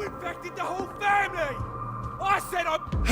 infected the whole family! I said I'm...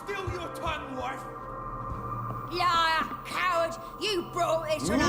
Still your tongue, wife! Liar, coward! You brought this on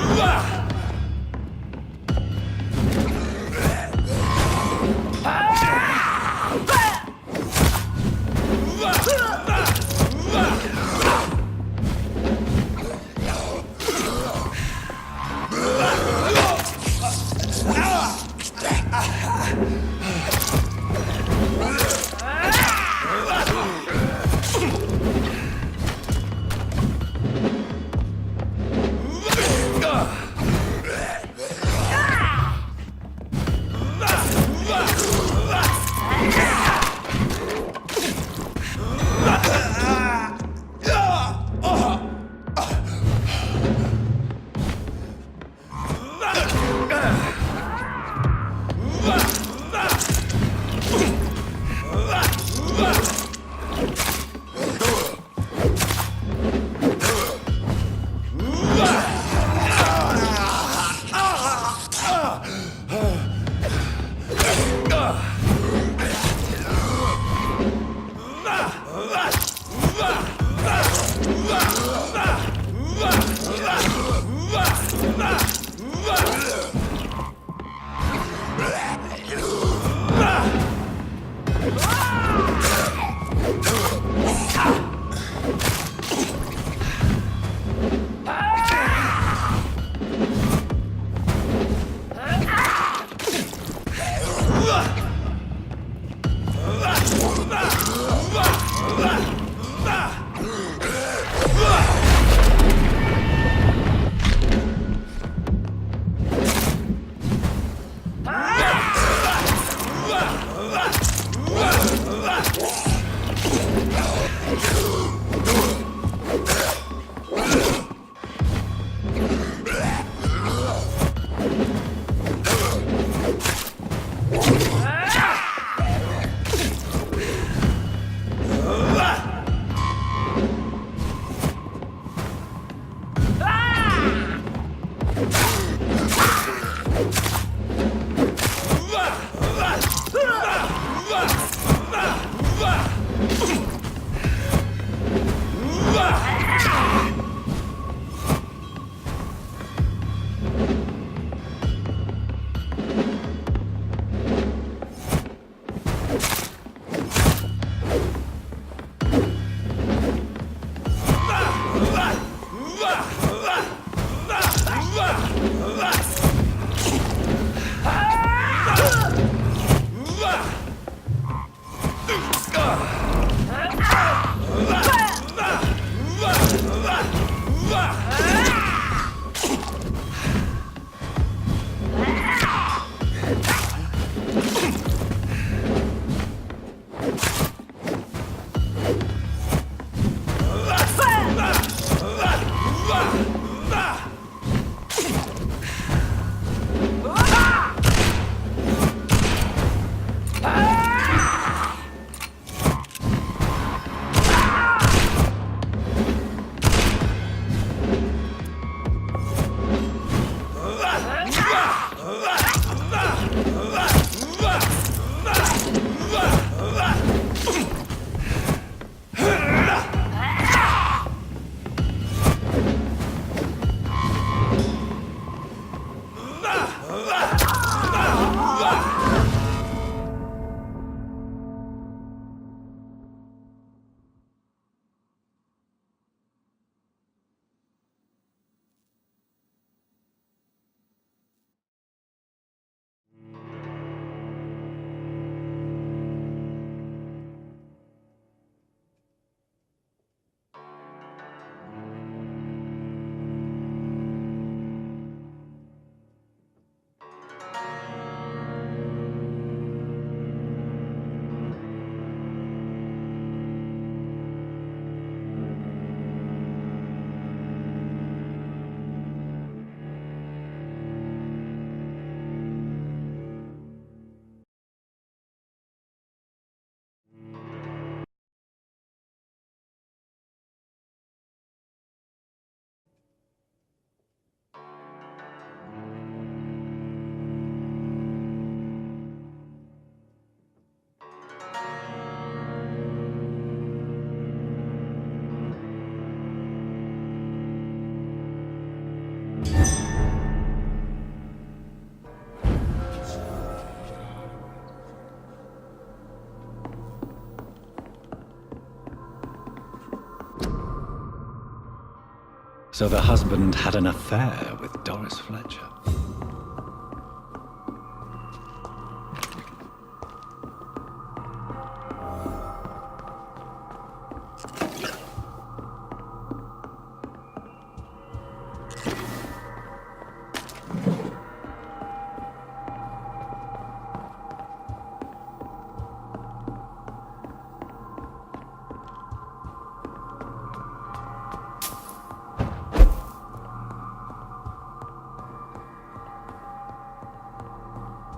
So the husband had an affair with Doris Fletcher.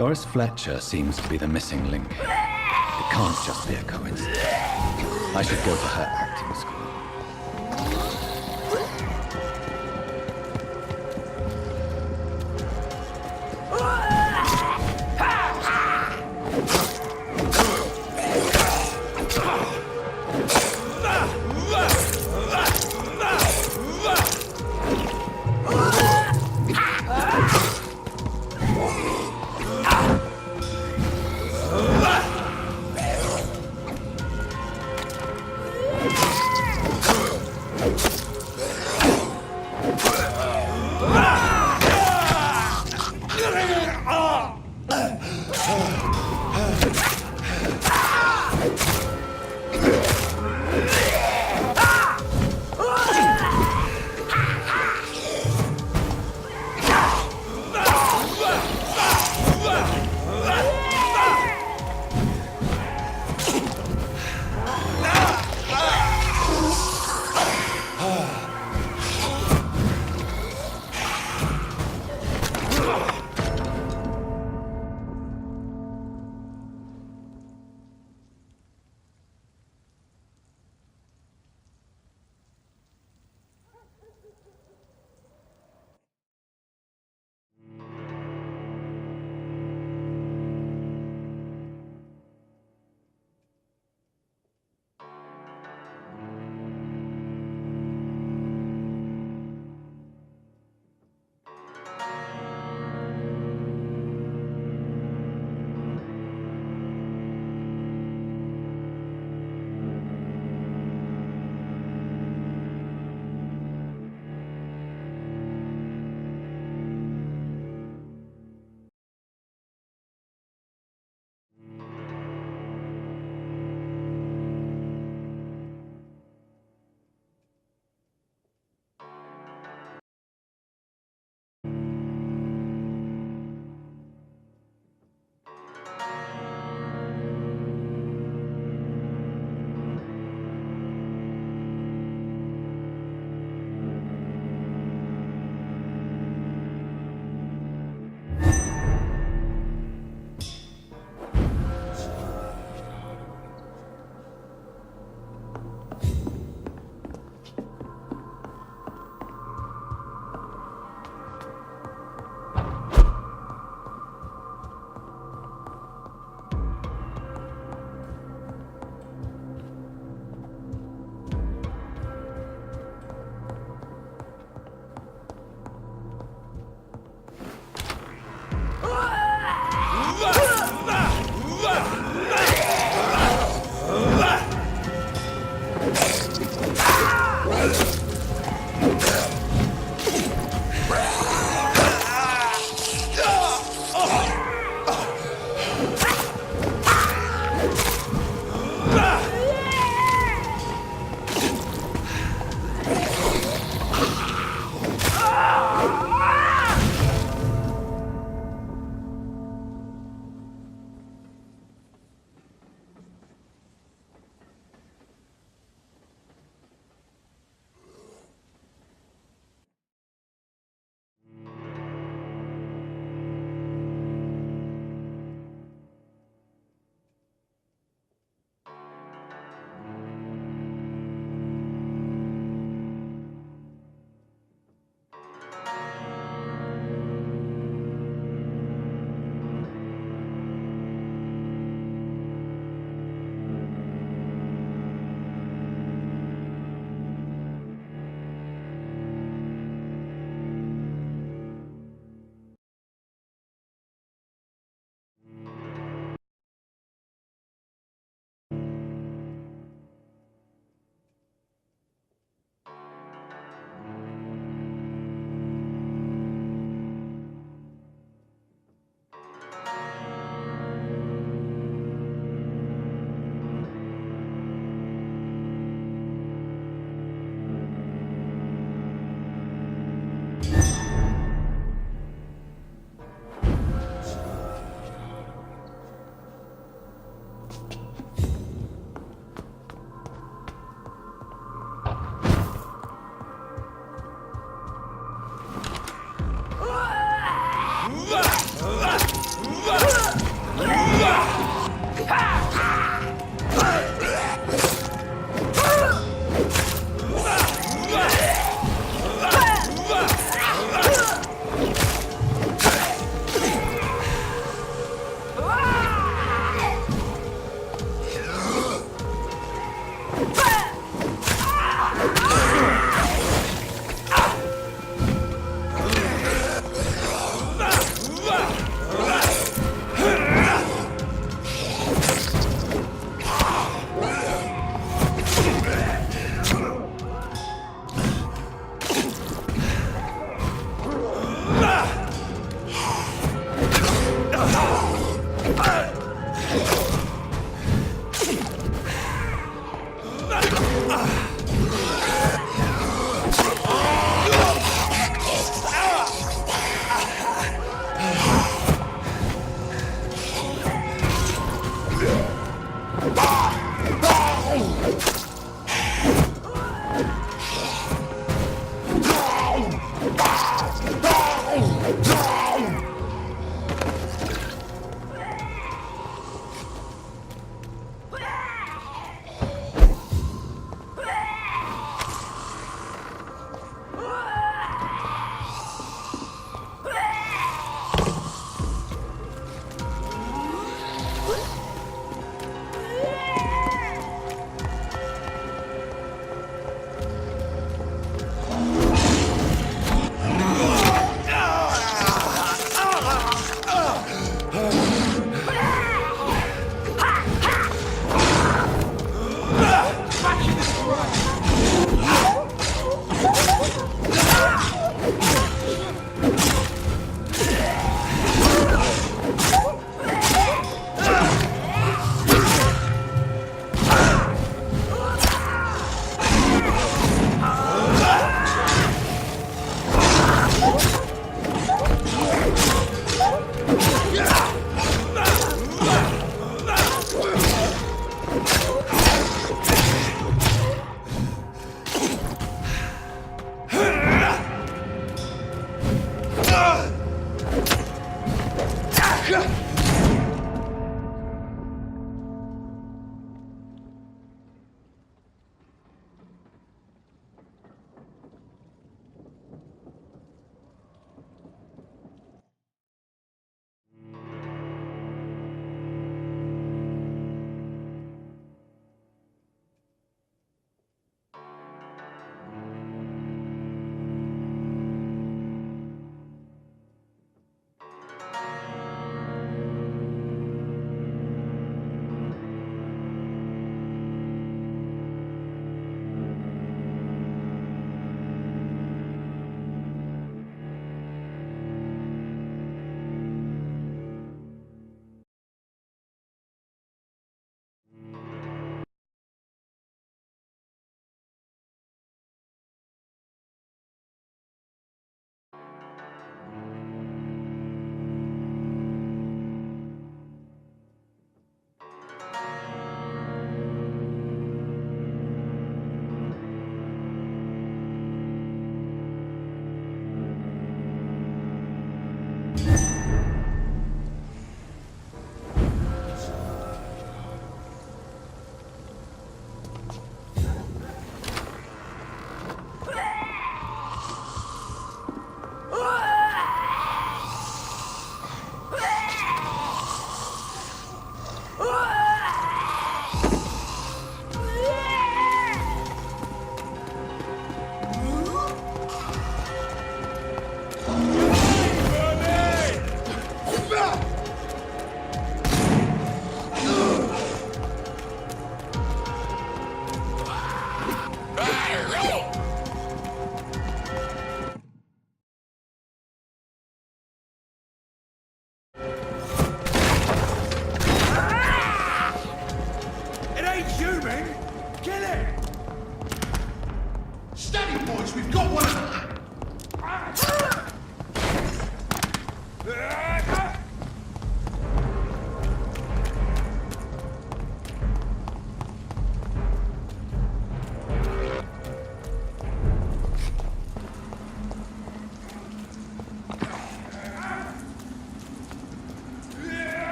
Doris Fletcher seems to be the missing link here. It can't just be a coincidence. I should go to her acting school.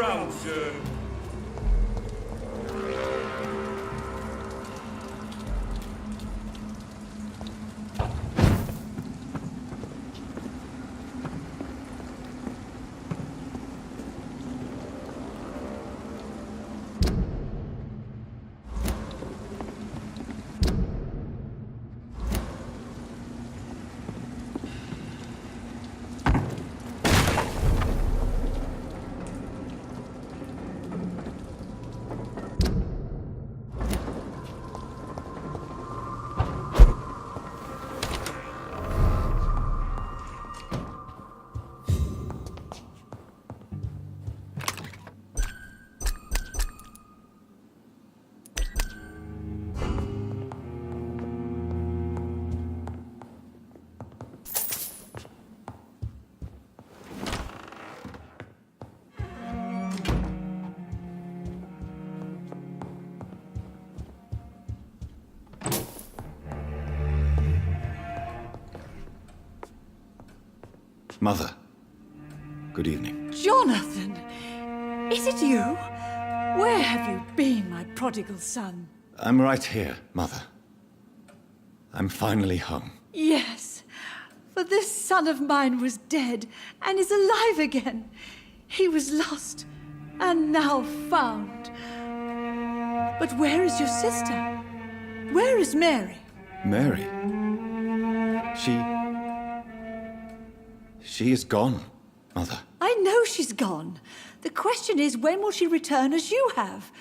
around, sir. Mother, good evening. Jonathan! Is it you? Where have you been, my prodigal son? I'm right here, Mother. I'm finally home. Yes, for this son of mine was dead and is alive again. He was lost and now found. But where is your sister? Where is Mary? Mary? She is gone, Mother. I know she's gone. The question is, when will she return as you have?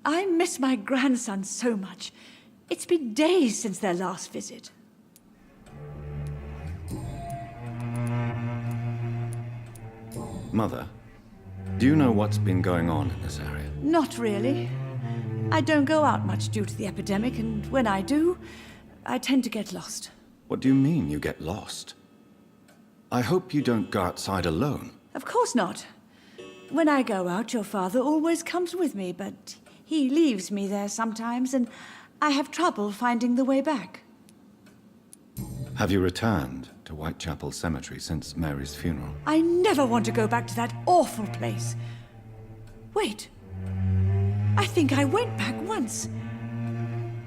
I miss my grandson so much. It's been days since their last visit. Mother, do you know what's been going on in this area? Not really. I don't go out much due to the epidemic, and when I do, I tend to get lost. What do you mean you get lost? I hope you don't go outside alone. Of course not. When I go out, your father always comes with me, but he leaves me there sometimes, and I have trouble finding the way back. Have you returned to Whitechapel Cemetery since Mary's funeral? I never want to go back to that awful place. Wait. I think I went back once.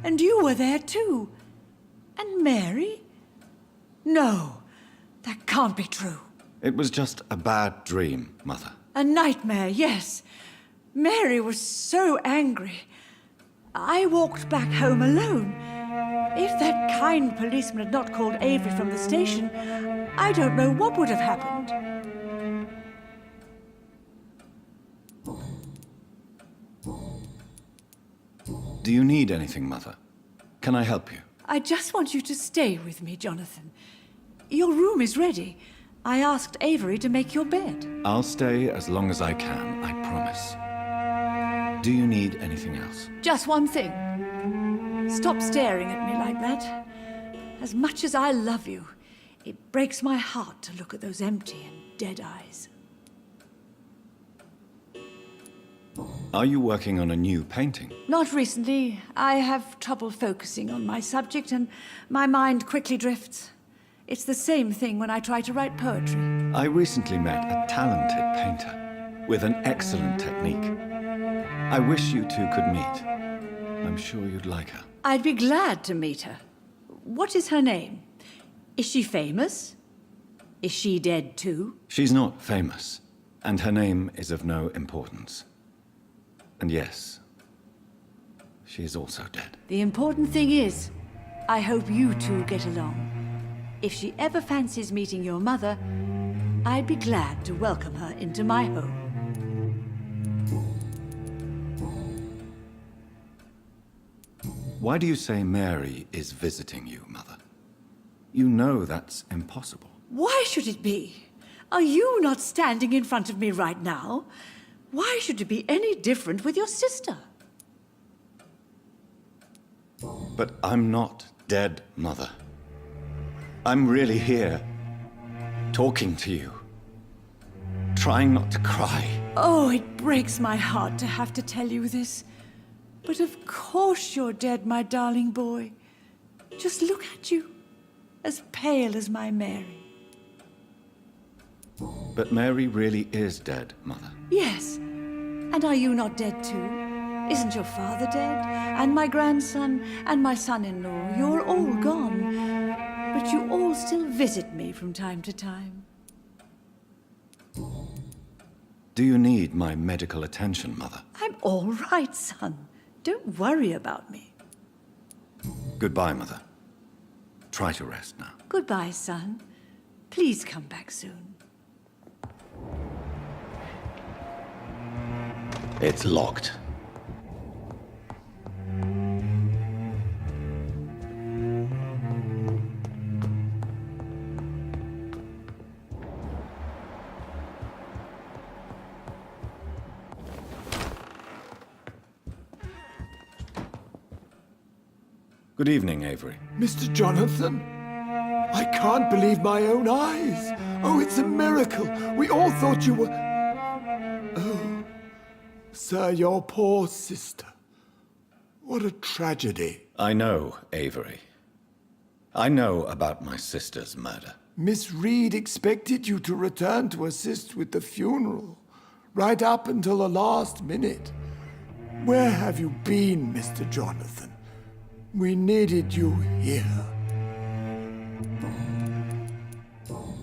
And you were there too. And Mary? No, that can't be true. It was just a bad dream, Mother. A nightmare, yes. Mary was so angry. I walked back home alone. If that kind policeman had not called Avery from the station, I don't know what would have happened. Do you need anything, Mother? Can I help you? I just want you to stay with me, Jonathan. Your room is ready. I asked Avery to make your bed. I'll stay as long as I can, I promise. Do you need anything else? Just one thing. Stop staring at me like that. As much as I love you, it breaks my heart to look at those empty and dead eyes. Are you working on a new painting? Not recently. I have trouble focusing on my subject, and my mind quickly drifts. It's the same thing when I try to write poetry. I recently met a talented painter with an excellent technique. I wish you two could meet. I'm sure you'd like her. I'd be glad to meet her. What is her name? Is she famous? Is she dead too? She's not famous, and her name is of no importance. And yes, she is also dead. The important thing is, I hope you two get along. If she ever fancies meeting your mother, I'd be glad to welcome her into my home. Why do you say Mary is visiting you, Mother? You know that's impossible. Why should it be? Are you not standing in front of me right now? Why should it be any different with your sister? But I'm not dead, Mother. I'm really here, talking to you, trying not to cry. Oh, it breaks my heart to have to tell you this. But of course you're dead, my darling boy. Just look at you, as pale as my Mary. But Mary really is dead, Mother. Yes, And are you not dead too? Isn't your father dead? And my grandson, and my son-in-law, you're all gone. But you all still visit me from time to time. Do you need my medical attention, Mother? I'm all right, son. Don't worry about me. Goodbye, Mother. Try to rest now. Goodbye, son. Please come back soon. It's locked. Good evening, Avery. Mr. Jonathan? I can't believe my own eyes. Oh, it's a miracle. We all thought you were... Oh, sir, your poor sister. What a tragedy. I know, Avery. I know about my sister's murder. Miss Reed expected you to return to assist with the funeral, right up until the last minute. Where have you been, Mr. Jonathan? We needed you here.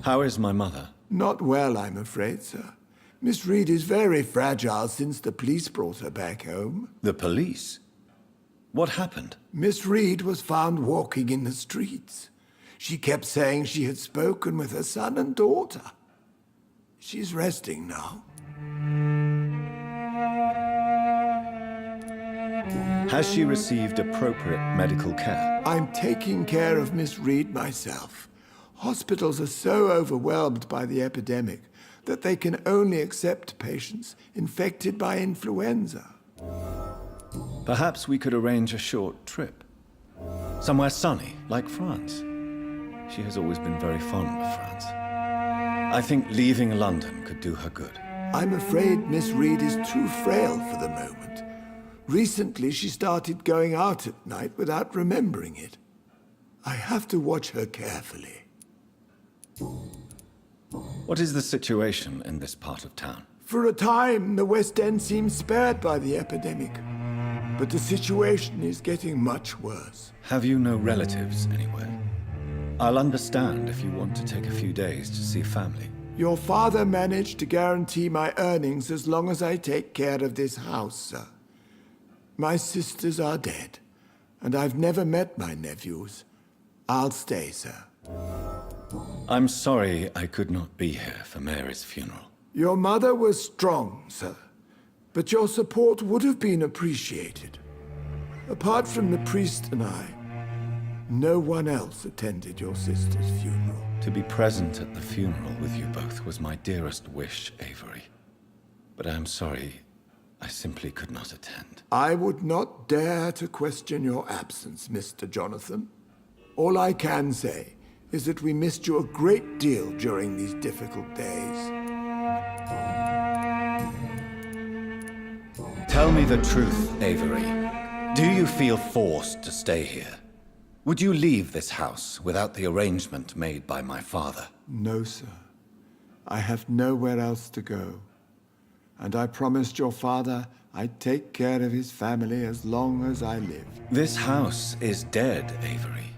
How is my mother? Not well, I'm afraid, sir. Miss Reed is very fragile since the police brought her back home. The police? What happened? Miss Reed was found walking in the streets. She kept saying she had spoken with her son and daughter. She's resting now. Has she received appropriate medical care? I'm taking care of Miss Reed myself. Hospitals are so overwhelmed by the epidemic that they can only accept patients infected by influenza. Perhaps we could arrange a short trip. Somewhere sunny, like France. She has always been very fond of France. I think leaving London could do her good. I'm afraid Miss Reed is too frail for the moment. Recently, she started going out at night without remembering it. I have to watch her carefully. What is the situation in this part of town? For a time, the West End seemed spared by the epidemic. But the situation is getting much worse. Have you no relatives anywhere? I'll understand if you want to take a few days to see family. Your father managed to guarantee my earnings as long as I take care of this house, sir. My sisters are dead, and I've never met my nephews. I'll stay, sir. I'm sorry I could not be here for Mary's funeral. Your mother was strong, sir, but your support would have been appreciated. Apart from the priest and I, no one else attended your sister's funeral. To be present at the funeral with you both was my dearest wish, Avery. But I'm sorry, I simply could not attend. I would not dare to question your absence, Mr. Jonathan. All I can say is that we missed you a great deal during these difficult days. Tell me the truth, Avery. Do you feel forced to stay here? Would you leave this house without the arrangement made by my father? No, sir. I have nowhere else to go. And I promised your father I'd take care of his family as long as I lived. This house is dead, Avery.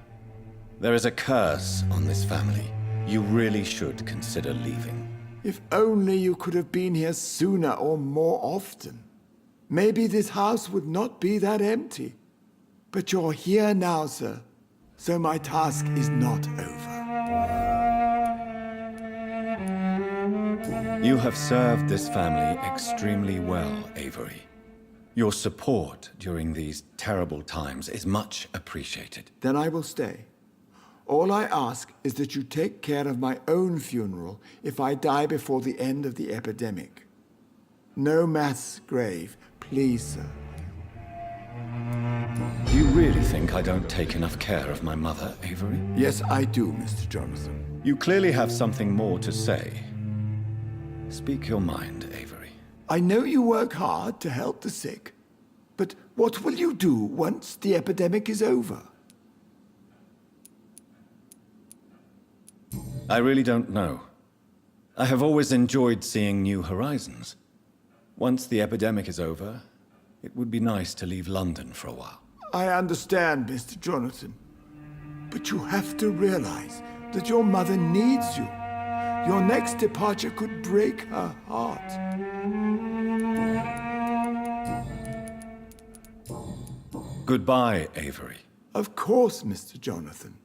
There is a curse on this family. You really should consider leaving. If only you could have been here sooner or more often. Maybe this house would not be that empty. But you're here now, sir, so my task is not over. You have served this family extremely well, Avery. Your support during these terrible times is much appreciated. Then I will stay. All I ask is that you take care of my own funeral if I die before the end of the epidemic. No mass grave, please, sir. Do you really think I don't take enough care of my mother, Avery? Yes, I do, Mr. Jonathan. You clearly have something more to say. Speak your mind, Avery. I know you work hard to help the sick, but what will you do once the epidemic is over? I really don't know. I have always enjoyed seeing new horizons. Once the epidemic is over, it would be nice to leave London for a while. I understand, Mr. Jonathan. But you have to realize that your mother needs you. Your next departure could break her heart. Goodbye, Avery. Of course, Mr. Jonathan.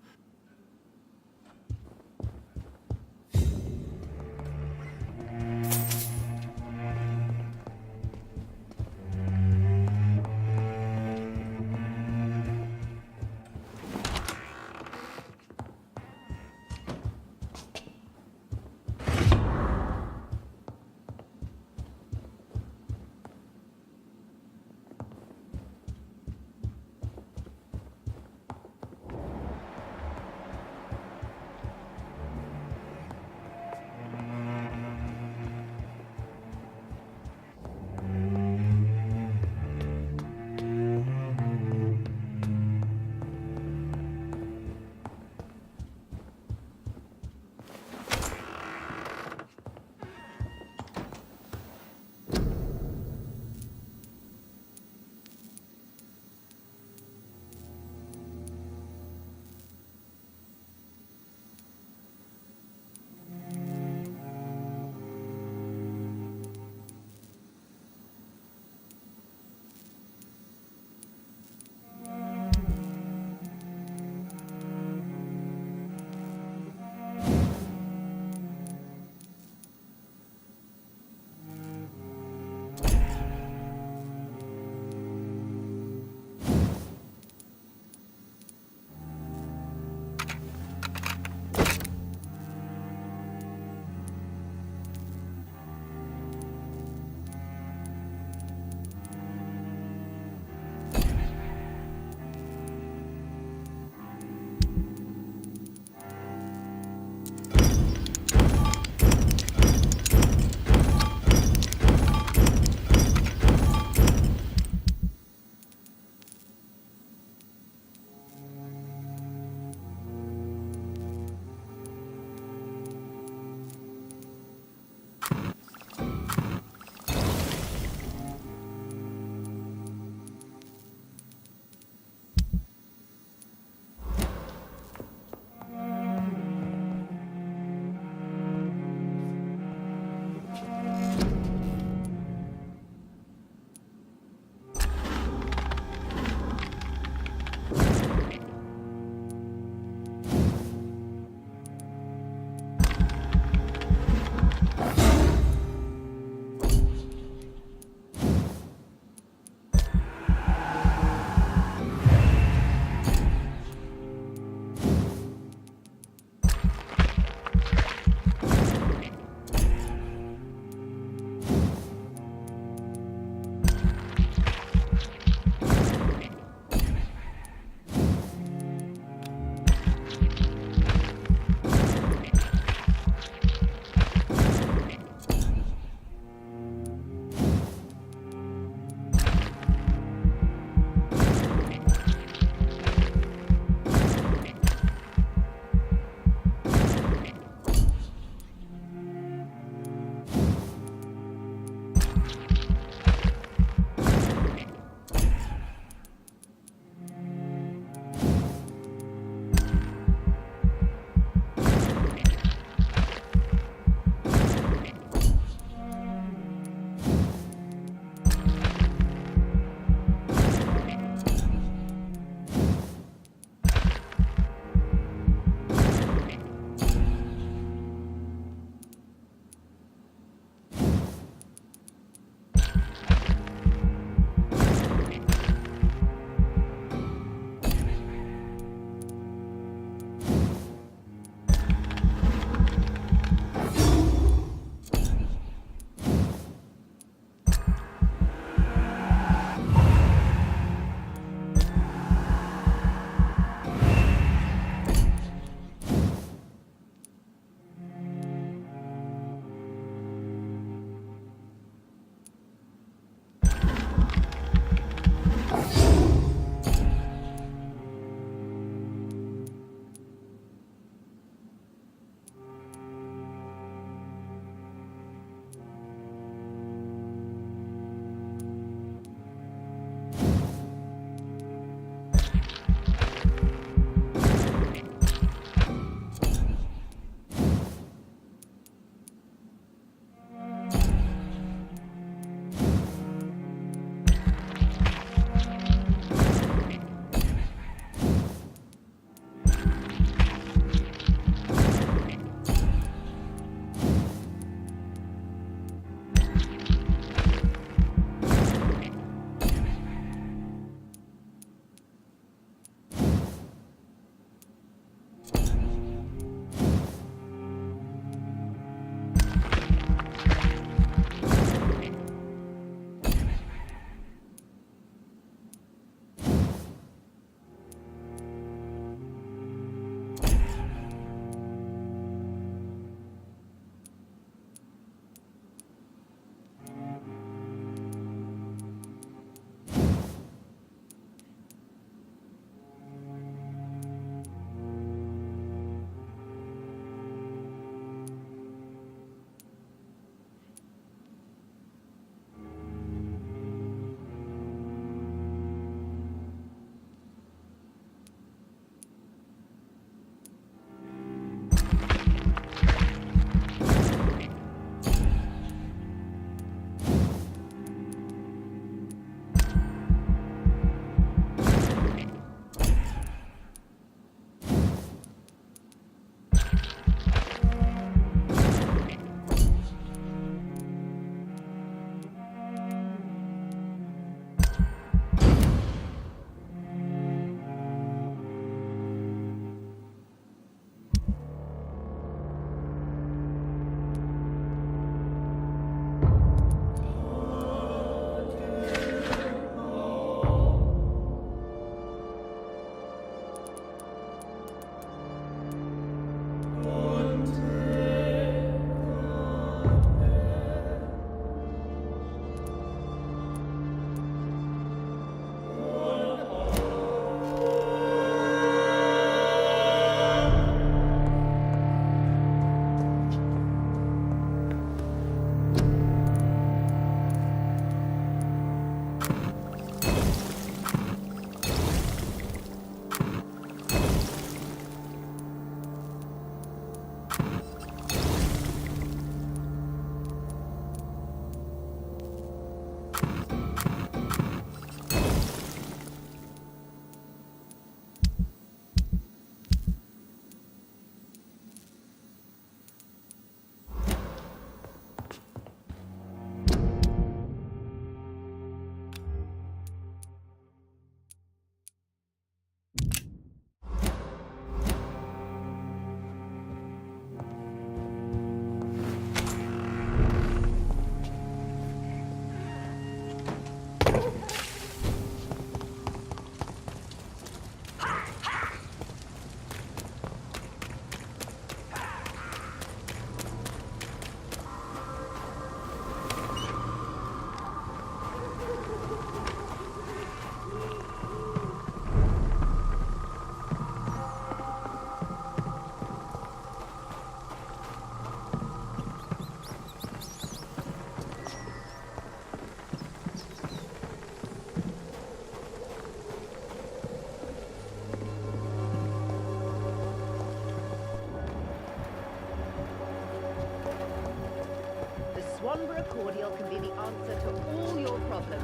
Swanborough cordial can be the answer to all your problems.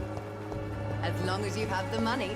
As long as you have the money.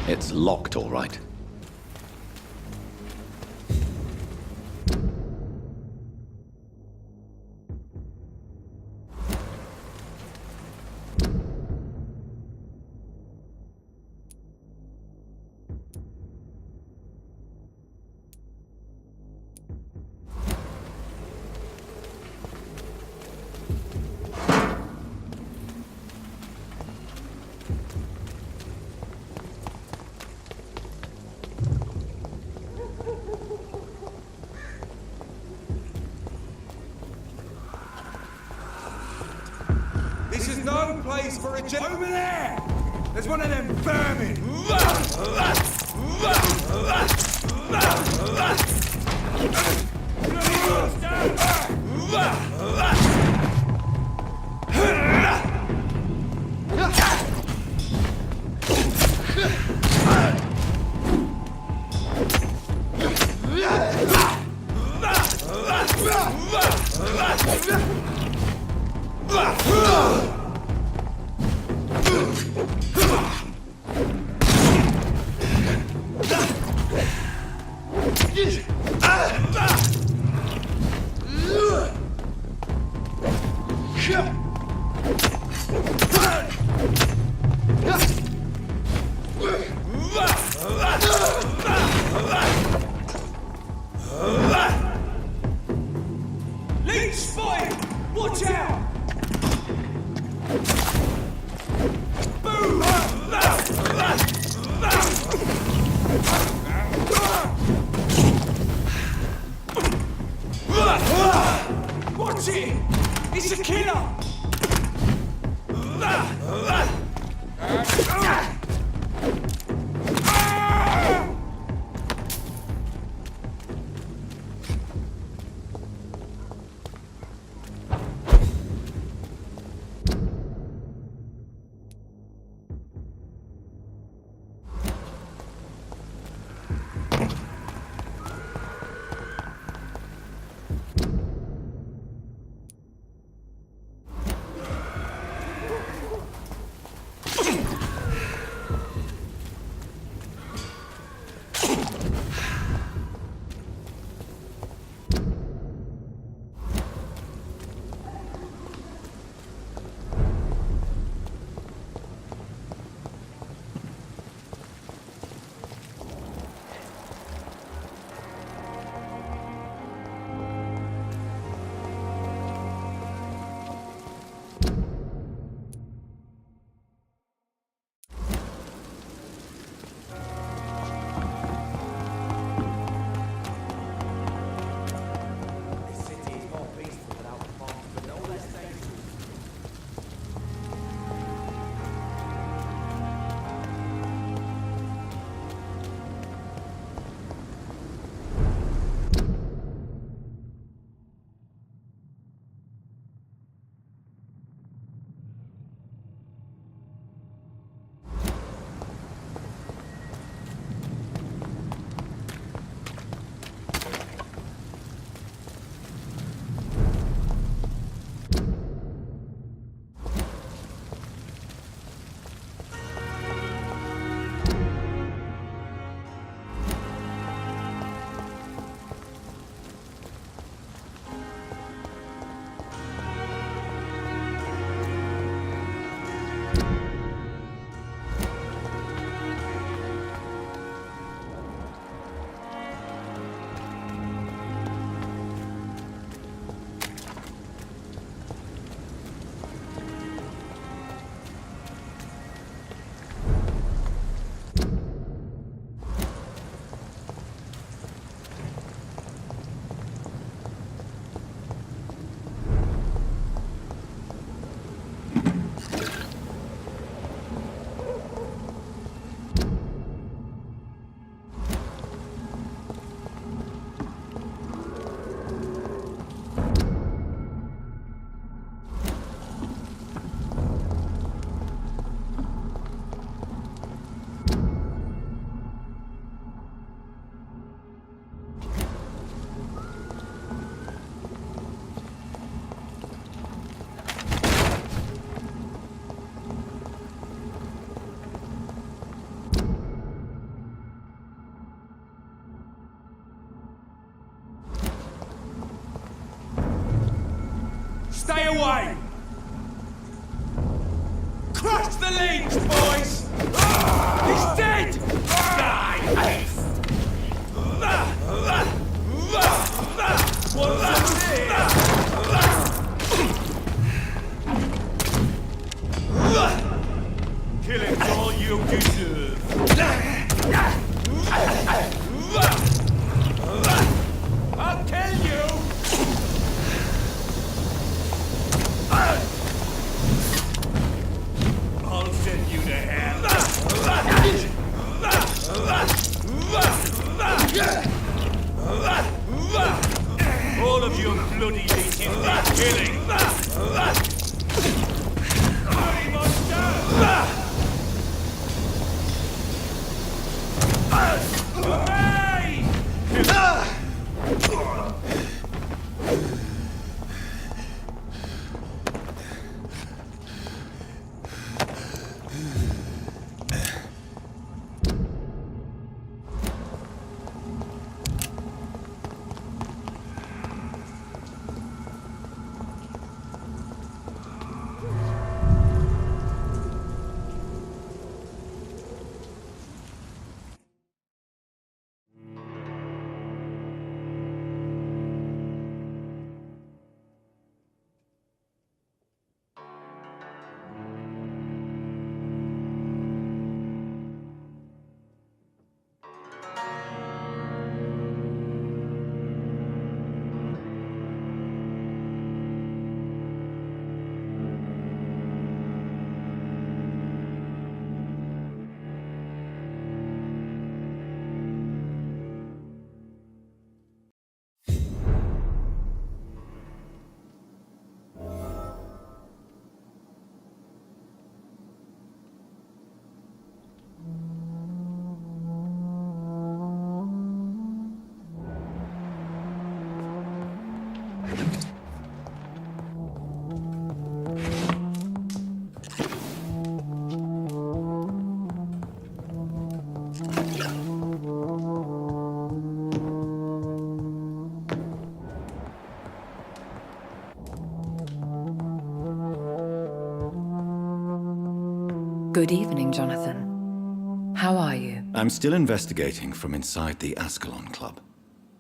It's locked, all right. This is no place for a over there! There's one of them vermin! Leech spotted! Watch out! Boom! Watch it! It's a killer! Stay away! Crush the leech, boys! He's dead! Die! Killing's all you deserve. I'll kill you! I'll send you to hell. All of your bloody leeches need killing. Bloody monster! Good evening, Jonathan. How are you? I'm still investigating from inside the Ascalon Club.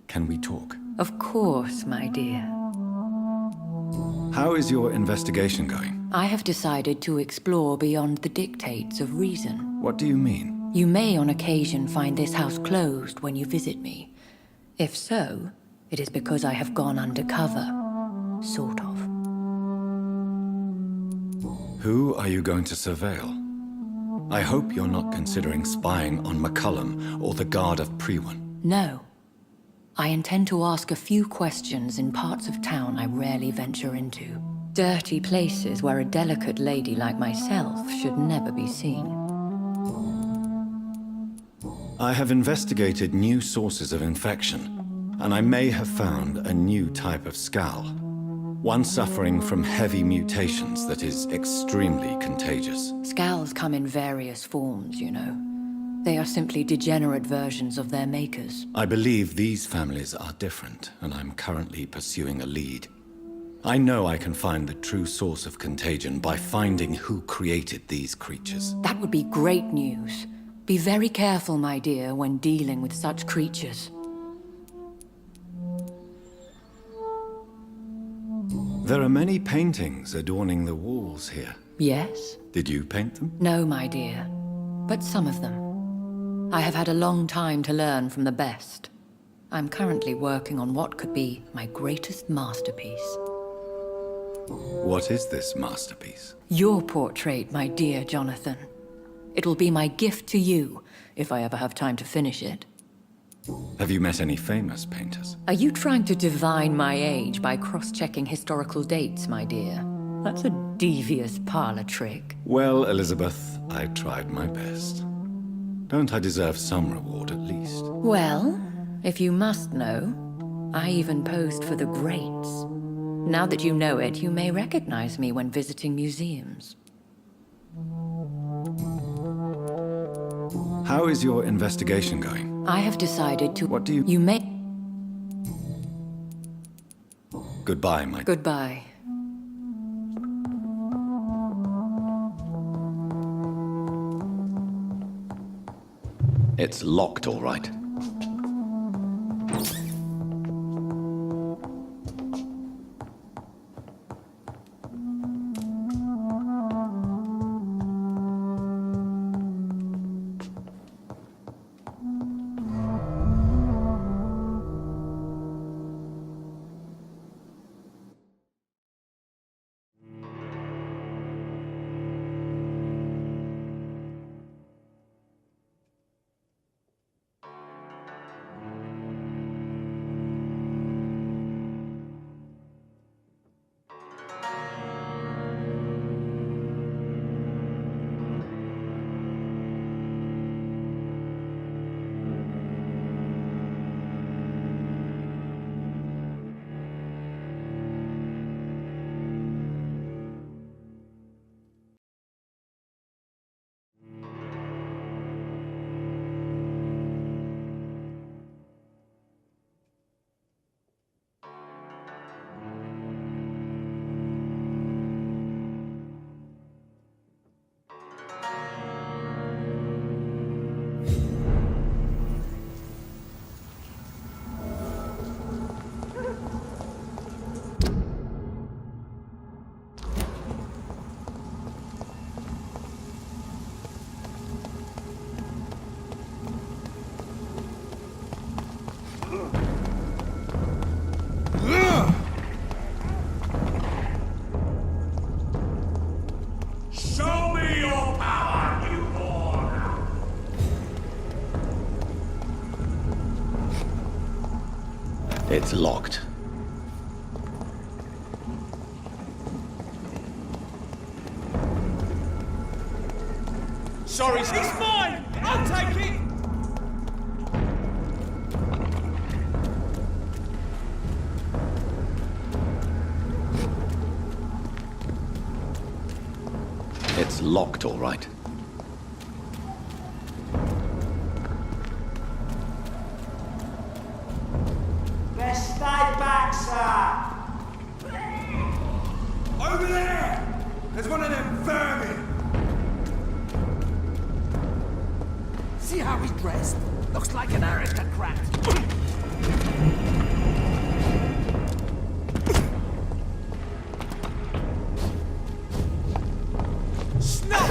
Can we talk? Of course, my dear. How is your investigation going? I have decided to explore beyond the dictates of reason. What do you mean? You may on occasion find this house closed when you visit me. If so, it is because I have gone undercover. Sort of. Who are you going to surveil? I hope you're not considering spying on McCullum or the Guard of Prewan. No. I intend to ask a few questions in parts of town I rarely venture into. Dirty places where a delicate lady like myself should never be seen. I have investigated new sources of infection, and I may have found a new type of scowl. One suffering from heavy mutations that is extremely contagious. Scowls come in various forms, you know. They are simply degenerate versions of their makers. I believe these families are different, and I'm currently pursuing a lead. I know I can find the true source of contagion by finding who created these creatures. That would be great news. Be very careful, my dear, when dealing with such creatures. There are many paintings adorning the walls here. Yes? Did you paint them? No, my dear. But some of them. I have had a long time to learn from the best. I'm currently working on what could be my greatest masterpiece. What is this masterpiece? Your portrait, my dear Jonathan. It will be my gift to you, if I ever have time to finish it. Have you met any famous painters? Are you trying to divine my age by cross-checking historical dates, my dear? That's a devious parlor trick. Well, Elizabeth, I tried my best. Don't I deserve some reward at least? Well, if you must know, I even posed for the greats. Now that you know it, you may recognize me when visiting museums. How is your investigation going? I have decided to... What do you... You may... Goodbye, my... Goodbye. It's locked, all right. Show me your power, newborn! It's locked. Sorry, it's mine! I'll take it! It's locked, all right. Best stay back, sir. Over there! There's one of them vermin! See how he's dressed? Looks like an aristocrat. Snap!